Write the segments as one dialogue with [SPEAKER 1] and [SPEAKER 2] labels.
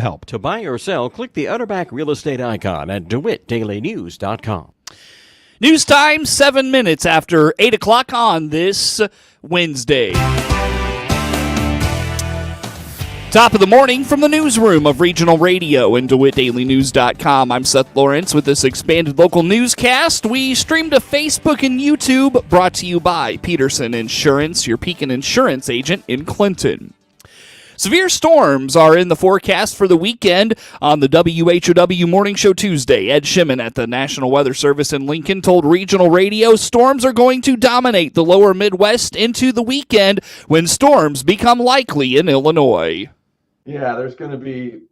[SPEAKER 1] Help. To buy or sell, click the Utterback real estate icon at DeWittDailyNews.com.
[SPEAKER 2] News time, 7 minutes after 8 o'clock on this Wednesday. Top of the morning from the newsroom of Regional Radio and DeWittDailyNews.com. I'm Seth Lawrence with this expanded local newscast. We stream to Facebook and YouTube, brought to you by Peterson Insurance, your Pekin Insurance agent in Clinton. Severe storms are in the forecast for the weekend on the WHOW Morning Show Tuesday. Ed Shimon at the National Weather Service in Lincoln told Regional Radio storms are going to dominate the lower Midwest into the weekend when storms become likely in Illinois.
[SPEAKER 3] Yeah, there's going to be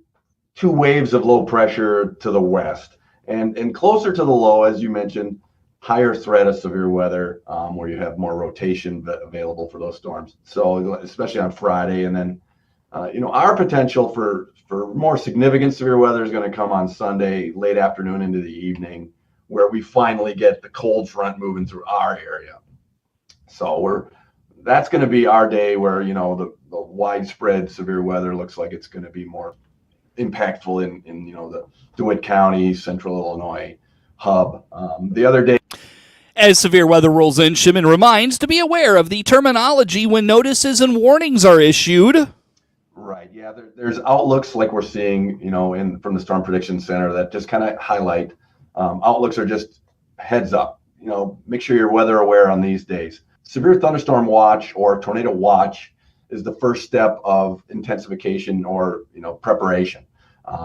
[SPEAKER 3] two waves of low pressure to the west. And closer to the low, as you mentioned, higher threat of severe weather where you have more rotation available for those storms. So especially on Friday and then our potential for more significant severe weather is going to come on Sunday, late afternoon into the evening, where we finally get the cold front moving through our area. So that's going to be our day where, the widespread severe weather looks like it's going to be more impactful in the DeWitt County, Central Illinois hub. The other day,
[SPEAKER 2] as severe weather rolls in, Shimon reminds to be aware of the terminology when notices and warnings are issued.
[SPEAKER 3] Right. Yeah. There's outlooks like we're seeing, from the Storm Prediction Center that just kind of highlight. Outlooks are just heads up. Make sure you're weather aware on these days. Severe thunderstorm watch or tornado watch is the first step of intensification or preparation.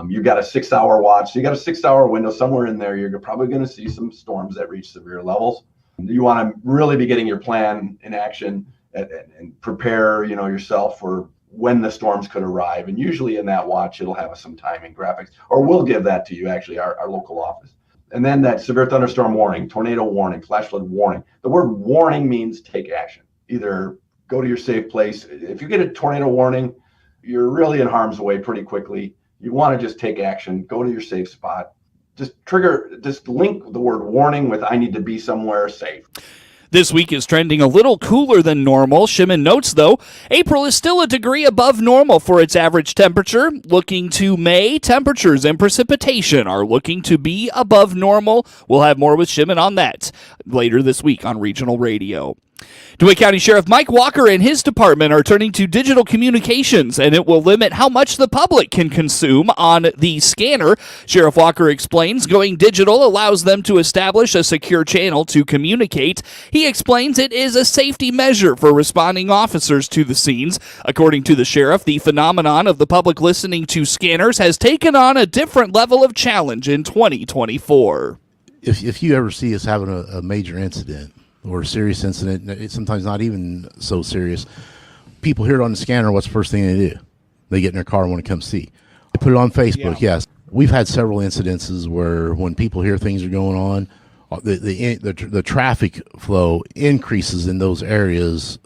[SPEAKER 3] You've got a 6-hour watch. So you got a 6-hour window somewhere in there. You're probably going to see some storms that reach severe levels. You want to really be getting your plan in action and prepare yourself for when the storms could arrive. And usually in that watch, it'll have some timing graphics, or we'll give that to you, actually, our local office. And then that severe thunderstorm warning, tornado warning, flash flood warning. The word warning means take action. Either go to your safe place. If you get a tornado warning, you're really in harm's way pretty quickly. You want to just take action, go to your safe spot. Just link the word warning with I need to be somewhere safe.
[SPEAKER 2] This week is trending a little cooler than normal. Shimon notes, though, April is still a degree above normal for its average temperature. Looking to May, temperatures and precipitation are looking to be above normal. We'll have more with Shimon on that later this week on Regional Radio. DeWitt County Sheriff Mike Walker and his department are turning to digital communications, and it will limit how much the public can consume on the scanner. Sheriff Walker explains going digital allows them to establish a secure channel to communicate. He explains it is a safety measure for responding officers to the scenes. According to the sheriff, the phenomenon of the public listening to scanners has taken on a different level of challenge in 2024.
[SPEAKER 4] If you ever see us having a major incident, or a serious incident, it's sometimes not even so serious, people hear it on the scanner, what's the first thing they do? They get in their car and want to come see. They put it on Facebook, yes. We've had several incidences where when people hear things are going on, the traffic flow increases in those areas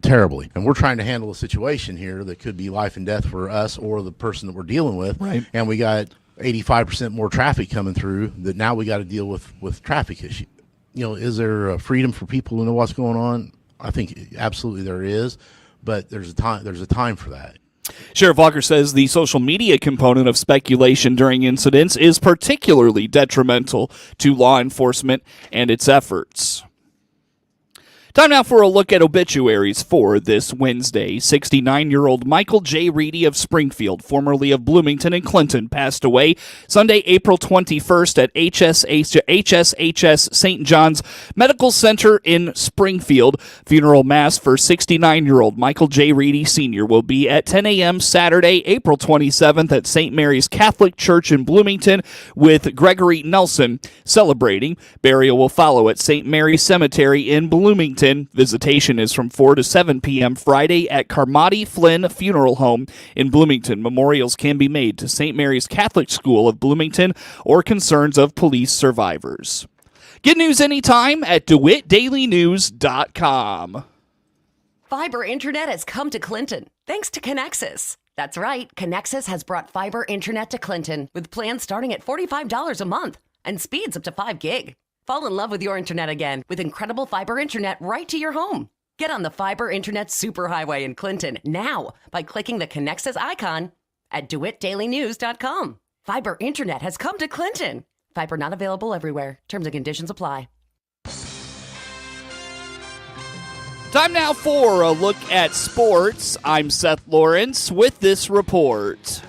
[SPEAKER 4] terribly. And we're trying to handle a situation here that could be life and death for us or the person that we're dealing with. Right. And we got 85% more traffic coming through that now we got to deal with traffic issues. Is there freedom for people to know what's going on? I think absolutely there is, but there's a time for that.
[SPEAKER 2] Sheriff Walker says the social media component of speculation during incidents is particularly detrimental to law enforcement and its efforts. Time now for a look at obituaries for this Wednesday. 69-year-old Michael J. Reedy of Springfield, formerly of Bloomington and Clinton, passed away Sunday, April 21st at HSHS St. John's Medical Center in Springfield. Funeral mass for 69-year-old Michael J. Reedy Sr. will be at 10 a.m. Saturday, April 27th at St. Mary's Catholic Church in Bloomington with Gregory Nelson celebrating. Burial will follow at St. Mary's Cemetery in Bloomington. Visitation is from 4 to 7 p.m. Friday at Carmody Flynn Funeral Home in Bloomington. Memorials can be made to St. Mary's Catholic School of Bloomington or concerns of police survivors. Get news anytime at DeWittDailyNews.com.
[SPEAKER 5] Fiber internet has come to Clinton, thanks to Connexus. That's right, Connexus has brought fiber internet to Clinton with plans starting at $45 a month and speeds up to 5 gig. Fall in love with your internet again with incredible fiber internet right to your home. Get on the fiber internet superhighway in Clinton now by clicking the Connexus icon at DeWittDailyNews.com. Fiber Internet has come to Clinton. Fiber not available everywhere. Terms and conditions apply.
[SPEAKER 2] Time now for a look at sports. I'm Seth Lawrence with this report.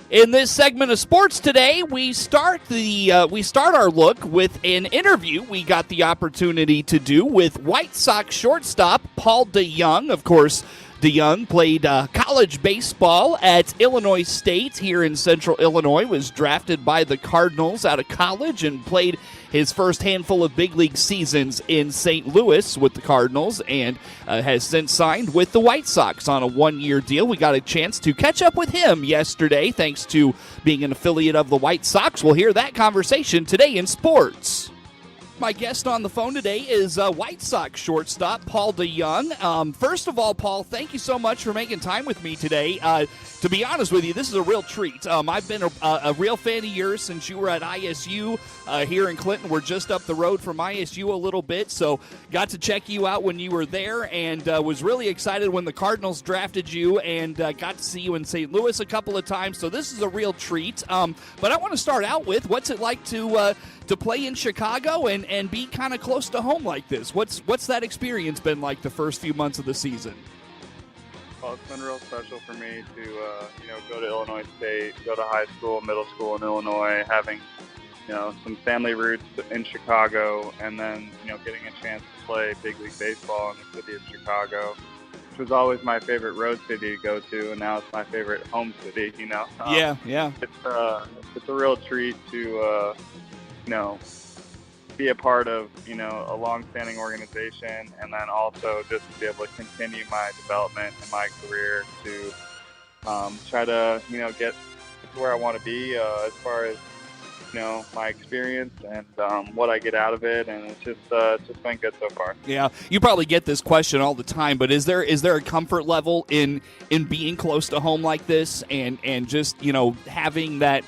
[SPEAKER 2] In this segment of sports today, we start our look with an interview we got the opportunity to do with White Sox shortstop Paul DeJong. Of course, DeJong played college baseball at Illinois State here in Central Illinois, was drafted by the Cardinals out of college, and played his first handful of big league seasons in St. Louis with the Cardinals, and has since signed with the White Sox on a one-year deal. We got a chance to catch up with him yesterday thanks to being an affiliate of the White Sox. We'll hear that conversation today in sports. My guest on the phone today is White Sox shortstop Paul DeJong. First of all, Paul, thank you so much for making time with me today. To be honest with you, this is a real treat. I've been a real fan of yours since you were at ISU here in Clinton. We're just up the road from ISU a little bit, so got to check you out when you were there, and was really excited when the Cardinals drafted you, and got to see you in St. Louis a couple of times, so this is a real treat. But I want to start out with, what's it like to play in Chicago and be kind of close to home like this? What's that experience been like the first few months of the season?
[SPEAKER 6] Well, it's been real special for me to go to Illinois State, go to high school, middle school in Illinois, having some family roots in Chicago, and then getting a chance to play big league baseball in the city of Chicago, which was always my favorite road city to go to, and now it's my favorite home city.
[SPEAKER 2] Yeah.
[SPEAKER 6] It's a real treat to be a part of, a long-standing organization, and then also just to be able to continue my development in my career to try to, get to where I want to be as far as, my experience and what I get out of it, and it's just been good so far.
[SPEAKER 2] Yeah, you probably get this question all the time, but is there a comfort level in being close to home like this, and just having that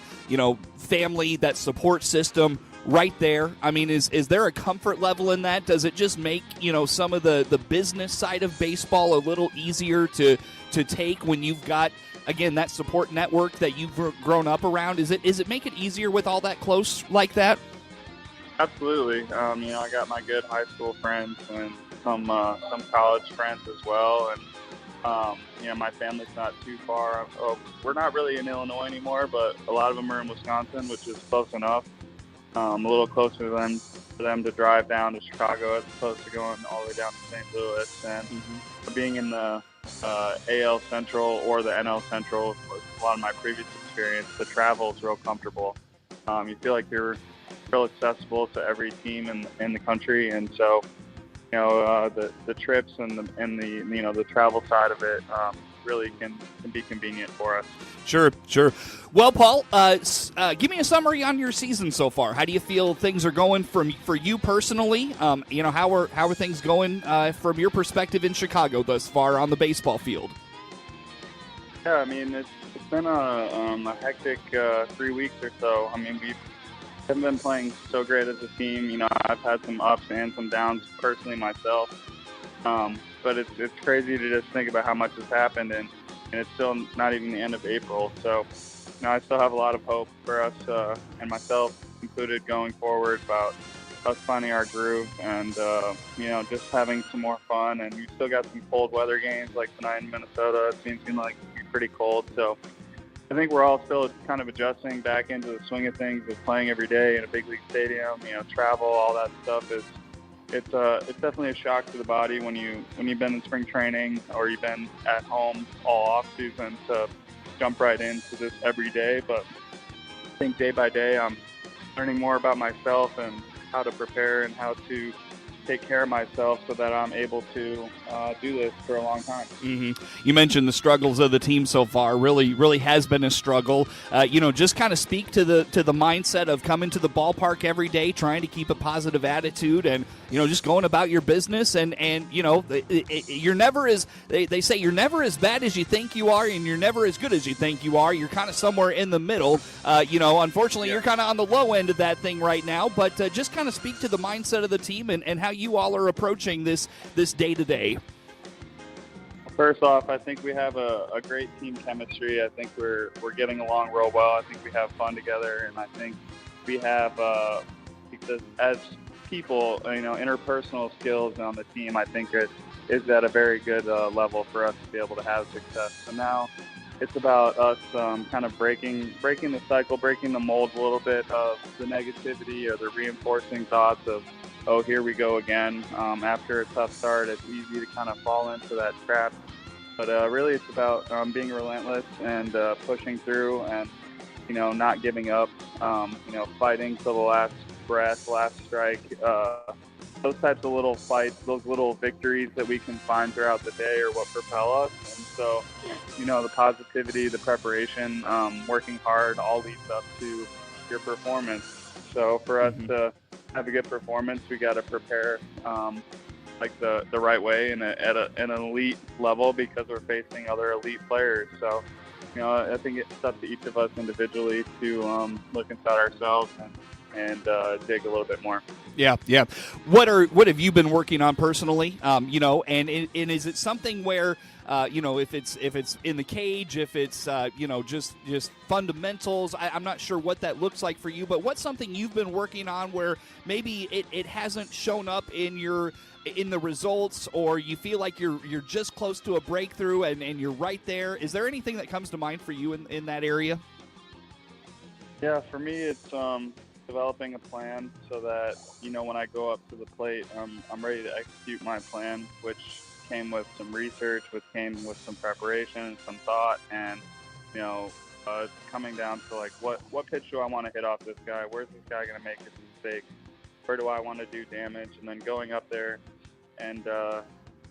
[SPEAKER 2] family, that support system right there? I mean, is there a comfort level in that? Does it just make some of the business side of baseball a little easier to take when you've got, again, that support network that you've grown up around? Is it make it easier with all that close like that?
[SPEAKER 6] Absolutely. I got my good high school friends and some college friends as well, and my family's not too far. We're not really in Illinois anymore, but a lot of them are in Wisconsin, which is close enough. A little closer for them to drive down to Chicago as opposed to going all the way down to St. Louis. And being in the AL Central or the NL Central was a lot of my previous experience. The travel is real comfortable. You feel like you're real accessible to every team in the country, and so the trips and the travel side of it really can be convenient for us.
[SPEAKER 2] Sure. Well, Paul, give me a summary on your season so far. How do you feel things are going for you personally? How are things going from your perspective in Chicago thus far on the baseball field?
[SPEAKER 6] Yeah, I mean, it's been a hectic 3 weeks or so. I mean, we haven't been playing so great as a team. I've had some ups and some downs personally myself. But it's crazy to just think about how much has happened, and it's still not even the end of April. So, I still have a lot of hope for us, and myself included, going forward about us finding our groove and, just having some more fun. And we still got some cold weather games like tonight in Minnesota. It seems like it's pretty cold. So I think we're all still kind of adjusting back into the swing of things of playing every day in a big league stadium. Travel, all that stuff is. It's definitely a shock to the body when you've been in spring training or you've been at home all off season to jump right into this every day. But I think day by day I'm learning more about myself and how to prepare and how to take care of myself so that I'm able to do this for a long time.
[SPEAKER 2] Mm-hmm. You mentioned the struggles of the team so far. Really has been a struggle. Just kind of speak to the mindset of coming to the ballpark every day, trying to keep a positive attitude, and just going about your business. And you're never as they say you're never as bad as you think you are, and you're never as good as you think you are. You're kind of somewhere in the middle. Unfortunately, You're kind of on the low end of that thing right now. But just kind of speak to the mindset of the team and how you all are approaching this day to day.
[SPEAKER 6] First off, I think we have a great team chemistry. I think we're getting along real well. I think we have fun together, and I think we have because as people, interpersonal skills on the team, I think it is at a very good level for us to be able to have success. So now it's about us kind of breaking the cycle, breaking the mold a little bit of the negativity or the reinforcing thoughts of, oh, here we go again. After a tough start, it's easy to kind of fall into that trap. But really it's about being relentless and pushing through and, not giving up, fighting till the last breath, last strike. Those types of little fights, those little victories that we can find throughout the day are what propel us. And so, the positivity, the preparation, working hard all leads up to your performance. So for us to have a good performance, we got to prepare the right way and at an elite level because we're facing other elite players. So, I think it's up to each of us individually to look inside ourselves and dig a little bit more.
[SPEAKER 2] Yeah. What have you been working on personally? And is it something where if it's in the cage, if it's just fundamentals? I'm not sure what that looks like for you, but what's something you've been working on where maybe it hasn't shown up in the results, or you feel like you're just close to a breakthrough and you're right there? Is there anything that comes to mind for you in that area?
[SPEAKER 6] Yeah, for me, it's developing a plan so that, when I go up to the plate, I'm ready to execute my plan, which came with some research, which came with some preparation, some thought, and, coming down to what pitch do I want to hit off this guy? Where's this guy going to make his mistake? Where do I want to do damage? And then going up there and,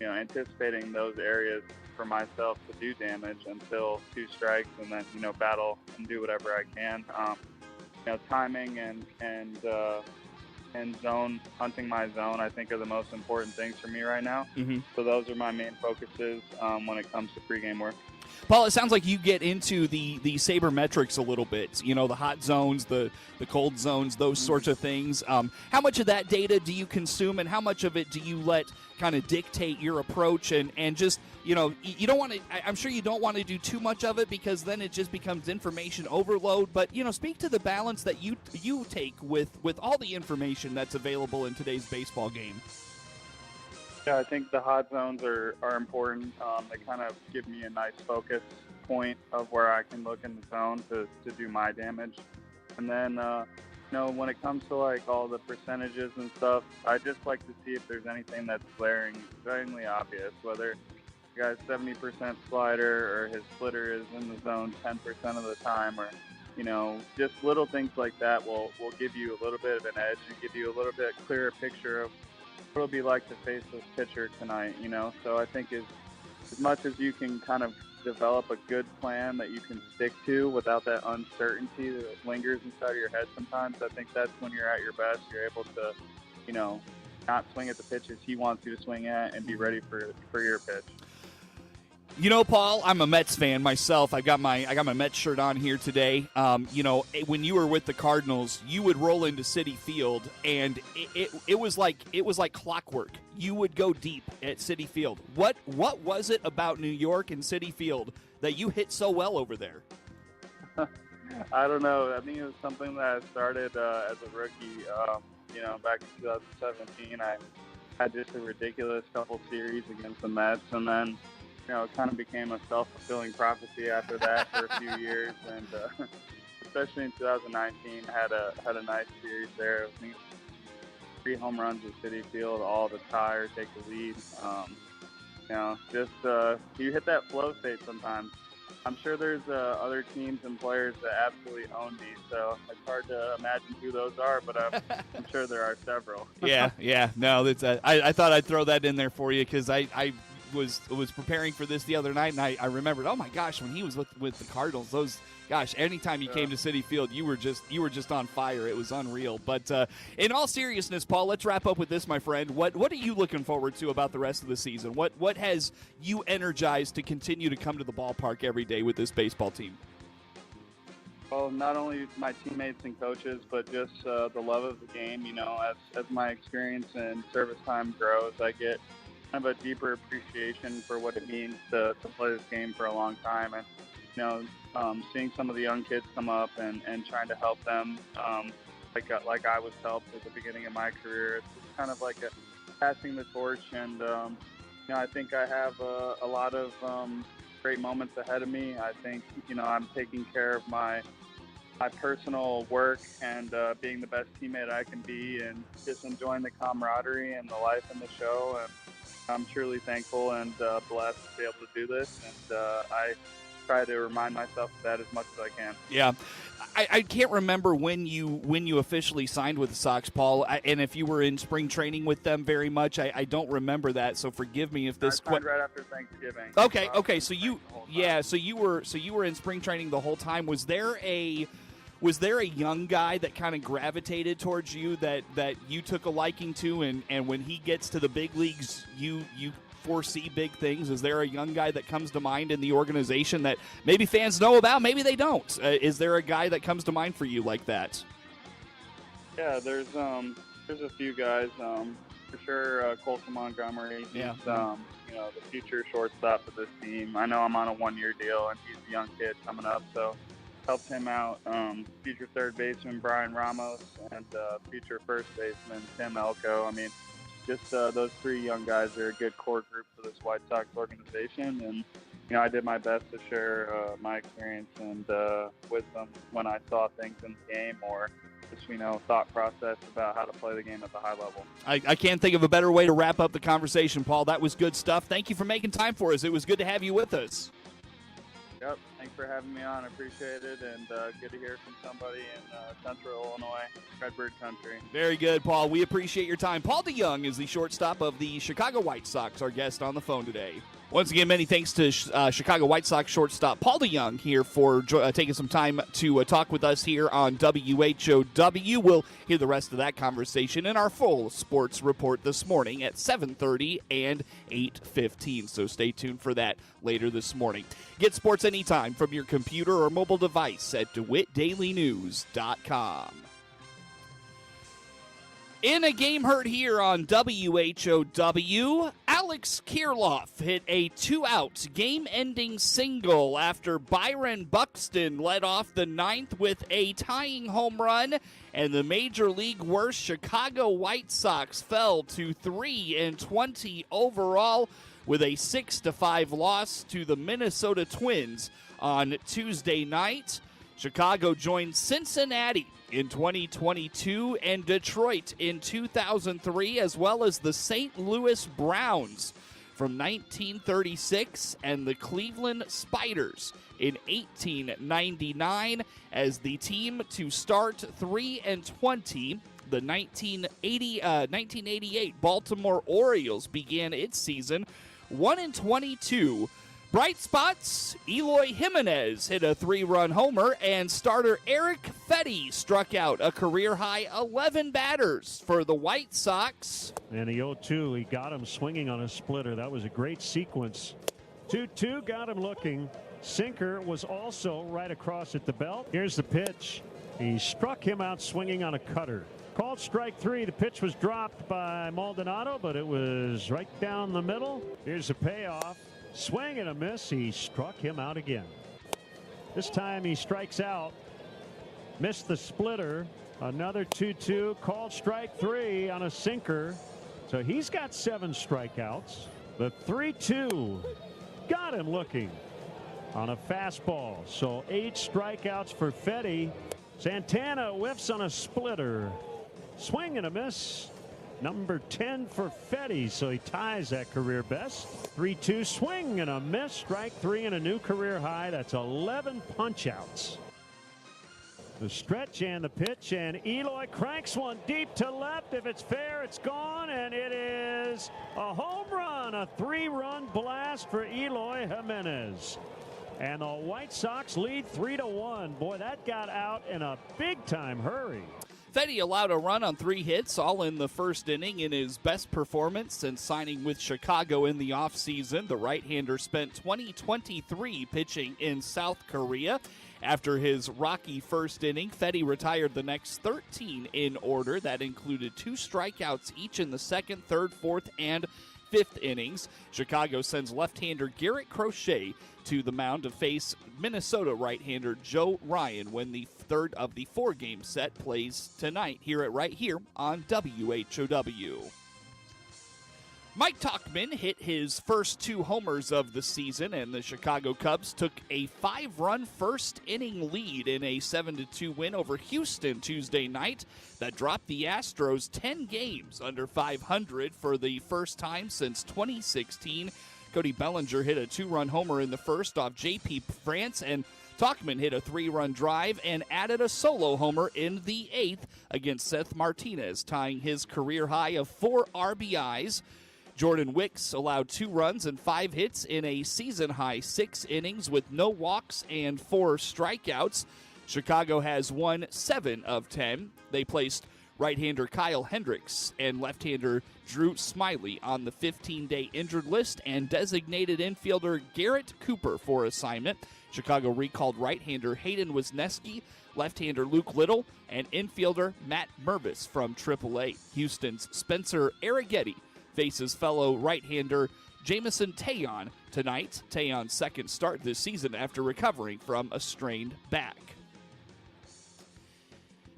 [SPEAKER 6] anticipating those areas for myself to do damage until 2 strikes, and then, battle and do whatever I can. Timing and zone, hunting my zone, I think are the most important things for me right now. So those are my main focuses when it comes to pregame work.
[SPEAKER 2] Paul, it sounds like you get into the sabermetrics a little bit, the hot zones, the cold zones, those sorts of things. How much of that data do you consume, and how much of it do you let kind of dictate your approach and just, you don't want to, I'm sure you don't want to do too much of it because then it just becomes information overload, but, speak to the balance that you take with all the information that's available in today's baseball game.
[SPEAKER 6] Yeah, I think the hot zones are important. They kind of give me a nice focus point of where I can look in the zone to do my damage. And then, when it comes to all the percentages and stuff, I just like to see if there's anything that's glaringly obvious, whether the guy's 70% slider or his splitter is in the zone 10% of the time, or just little things like that will give you a little bit of an edge and give you a little bit clearer picture of what it'll be like to face this pitcher tonight, So I think as much as you can kind of develop a good plan that you can stick to without that uncertainty that lingers inside of your head sometimes, I think that's when you're at your best. You're able to, not swing at the pitches he wants you to swing at and be ready for your pitch.
[SPEAKER 2] Paul, I'm a Mets fan myself. I got my Mets shirt on here today. When you were with the Cardinals, you would roll into Citi Field, and it was like clockwork. You would go deep at Citi Field. What was it about New York and Citi Field that you hit so well over there?
[SPEAKER 6] I don't know. I think it was something that I started as a rookie. Back in 2017, I had just a ridiculous couple series against the Mets, and then it kind of became a self-fulfilling prophecy after that for a few years, and especially in 2019, had a nice series there. I think 3 home runs at Citi Field, all the tie or take the lead. You hit that flow state sometimes. I'm sure there's other teams and players that absolutely own these, so it's hard to imagine who those are, but I'm sure there are several.
[SPEAKER 2] Yeah. No, that's I thought I'd throw that in there for you because I was preparing for this the other night, and I remembered, oh my gosh, when he was with the Cardinals, anytime you came to Citi Field, you were just on fire. It was unreal. But in all seriousness, Paul, let's wrap up with this, my friend. What are you looking forward to about the rest of the season? What has you energized to continue to come to the ballpark every day with this baseball team?
[SPEAKER 6] Well, not only my teammates and coaches, but just the love of the game. As my experience and service time grows, I get kind of a deeper appreciation for what it means to play this game for a long time. And, seeing some of the young kids come up and trying to help them like I was helped at the beginning of my career. It's just kind of like a passing the torch. And, I think I have a lot of great moments ahead of me. I think, I'm taking care of my personal work and being the best teammate I can be and just enjoying the camaraderie and the life in the show. And I'm truly thankful and blessed to be able to do this. And I try to remind myself of that as much as I can.
[SPEAKER 2] Yeah. I can't remember when you officially signed with the Sox, Paul, and if you were in spring training with them very much. I don't remember that, so forgive me if this.
[SPEAKER 6] I signed right after Thanksgiving.
[SPEAKER 2] Okay. So you were in spring training the whole time. Was there a young guy that kind of gravitated towards you that you took a liking to, and when he gets to the big leagues, you foresee big things? Is there a young guy that comes to mind in the organization that maybe fans know about, maybe they don't? Is there a guy that comes to mind for you like that?
[SPEAKER 6] Yeah, there's a few guys. For sure, Colton Montgomery. He's, the future shortstop of this team. I know I'm on a 1-year deal, and he's a young kid coming up, so helped him out. Future third baseman Brian Ramos and future first baseman Tim Elko. I mean, just those three young guys are a good core group for this White Sox organization, and I did my best to share my experience and wisdom when I saw things in the game, or just thought process about how to play the game at the high level.
[SPEAKER 2] I can't think of a better way to wrap up the conversation, Paul. That was good stuff. Thank you for making time for us. It was good to have you with us.
[SPEAKER 6] Yep, thanks for having me on. I appreciate it, and good to hear from somebody in Central Illinois, Redbird Country.
[SPEAKER 2] Very good, Paul. We appreciate your time. Paul DeYoung is the shortstop of the Chicago White Sox, our guest on the phone today. Once again, many thanks to Chicago White Sox shortstop Paul DeYoung here for taking some time to talk with us here on WHOW. We'll hear the rest of that conversation in our full sports report this morning at 7:30 and 8:15. So stay tuned for that later this morning. Get sports anytime from your computer or mobile device at DeWittDailyNews.com. In a game heard here on WHOW, Alex Kirilloff hit a 2-out game-ending single after Byron Buxton led off the ninth with a tying home run, and the Major League worst Chicago White Sox fell to 3-20 overall with a 6-5 loss to the Minnesota Twins on Tuesday night. Chicago joined Cincinnati in 2022 and Detroit in 2003, as well as the St. Louis Browns from 1936 and the Cleveland Spiders in 1899 as the team to start 3-20. The 1988 Baltimore Orioles began its season 1-22. Bright spots, Eloy Jimenez hit a 3-run homer, and starter Eric Fetty struck out a career-high 11 batters for the White Sox.
[SPEAKER 7] And the 0-2, he got him swinging on a splitter. That was a great sequence. 2-2, got him looking. Sinker was also right across at the belt. Here's the pitch. He struck him out swinging on a cutter. Called strike 3. The pitch was dropped by Maldonado, but it was right down the middle. Here's the payoff. Swing and a miss. He struck him out again. This time he strikes out. Missed the splitter. Another 2-2. Called strike 3 on a sinker. So he's got 7 strikeouts. The 3-2 got him looking on a fastball. So 8 strikeouts for Fetty. Santana whiffs on a splitter. Swing and a miss. Number 10 for Fetty, so he ties that career best. 3-2 swing and a miss. Strike 3 and a new career high. That's 11 punch-outs. The stretch and the pitch, and Eloy cranks one deep to left. If it's fair, it's gone, and it is a home run. A 3-run blast for Eloy Jimenez. And the White Sox lead 3-1. Boy, that got out in a big-time hurry.
[SPEAKER 2] Fetty allowed a run on 3 hits, all in the first inning, in his best performance since signing with Chicago in the offseason. The right-hander spent 2023 pitching in South Korea. After his rocky first inning, Fetty retired the next 13 in order. That included 2 strikeouts each in the second, third, fourth, and 5th innings. Chicago sends left-hander Garrett Crochet to the mound to face Minnesota right-hander Joe Ryan when the third of the 4-game set plays tonight right here on WHOW. Mike Tauchman hit his first 2 homers of the season, and the Chicago Cubs took a 5-run first-inning lead in a 7-2 win over Houston Tuesday night that dropped the Astros 10 games under 500 for the first time since 2016. Cody Bellinger hit a 2-run homer in the first off J.P. France, and Tauchman hit a 3-run drive and added a solo homer in the 8th against Seth Martinez, tying his career high of 4 RBIs. Jordan Wicks allowed 2 runs and 5 hits in a season-high 6 innings with no walks and 4 strikeouts. Chicago has won 7 of 10. They placed right-hander Kyle Hendricks and left-hander Drew Smiley on the 15-day injured list and designated infielder Garrett Cooper for assignment. Chicago recalled right-hander Hayden Wisniewski, left-hander Luke Little, and infielder Matt Mervis from AAA. Houston's Spencer Arrighetti faces fellow right-hander Jamison Taillon tonight. Taillon's second start this season after recovering from a strained back.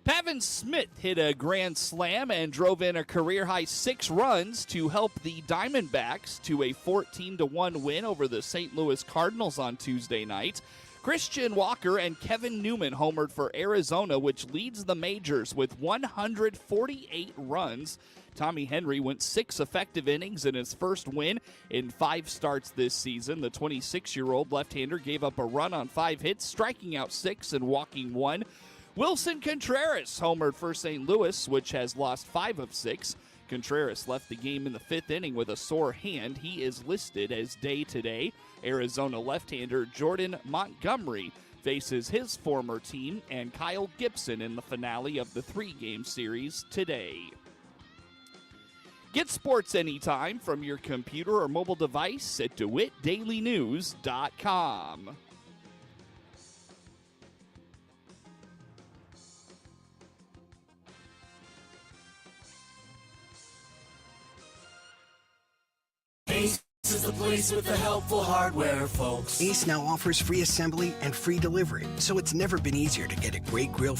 [SPEAKER 2] Pavin Smith hit a grand slam and drove in a career-high 6 runs to help the Diamondbacks to a 14-1 win over the St. Louis Cardinals on Tuesday night. Christian Walker and Kevin Newman homered for Arizona, which leads the majors with 148 runs. Tommy Henry went 6 effective innings in his first win in 5 starts this season. The 26-year-old left-hander gave up a run on 5 hits, striking out 6 and walking 1. Wilson Contreras homered for St. Louis, which has lost 5 of 6. Contreras left the game in the 5th inning with a sore hand. He is listed as day-to-day. Arizona left-hander Jordan Montgomery faces his former team and Kyle Gibson in the finale of the 3-game series today. Get sports anytime from your computer or mobile device at DeWittDailyNews.com.
[SPEAKER 8] Ace is the place with the helpful hardware, folks.
[SPEAKER 9] Ace now offers free assembly and free delivery, so it's never been easier to get a great grill.